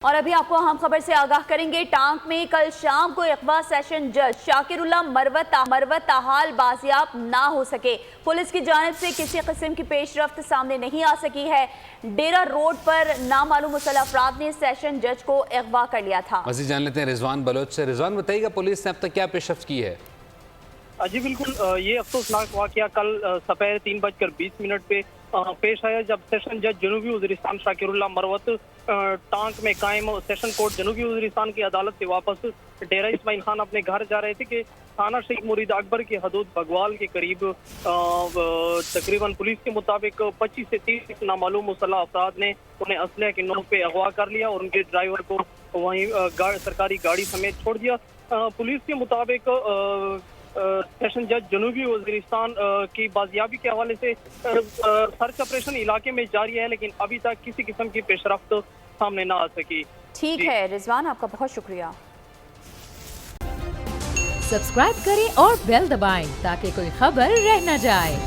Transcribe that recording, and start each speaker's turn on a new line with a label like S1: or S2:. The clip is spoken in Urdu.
S1: اور ابھی آپ کو اہم خبر سے آگاہ کریں گے۔ ٹانک میں کل شام کو اغوا سیشن جج شاکر اللہ مروت تاحال بازیاب نہ ہو سکے۔ پولیس کی جانب سے کسی قسم کی پیش رفت سامنے نہیں آ سکی ہے۔ ڈیرہ روڈ پر نامعلوم مسلح افراد نے سیشن جج کو اغوا کر لیا تھا۔
S2: مزید جان لیتے ہیں رضوان بلوچ سے۔ رضوان بتائیے گا پولیس نے اب تک کیا پیش رفت کی ہے؟
S3: جی بالکل، یہ افسوسناک واقعہ کل سپہر 3:20 پہ پیش آیا جب سیشن جج جنوبی وزیرستان شاکر اللہ مروت ٹانک میں قائم سیشن کورٹ جنوبی وزیرستان کی عدالت سے واپس ڈیرہ اسماعیل خان اپنے گھر جا رہے تھے کہ تھانہ شیخ مرید اکبر کی حدود بگوال کے قریب تقریباً پولیس کے مطابق 25 سے 30 نامعلوم مسلح افراد نے انہیں اسلحے کے نوک پہ اغوا کر لیا اور ان کے ڈرائیور کو وہیں سرکاری گاڑی سمیت چھوڑ دیا۔ پولیس کے مطابق سیشن جج جنوبی وزیرستان کی بازیابی کے حوالے سے سرچ آپریشن علاقے میں جاری ہے، لیکن ابھی تک کسی قسم کی پیش رفت سامنے نہ آ سکی۔
S1: ٹھیک ہے رضوان، آپ کا بہت شکریہ۔
S4: سبسکرائب کریں اور بیل دبائیں تاکہ کوئی خبر رہ نہ جائے۔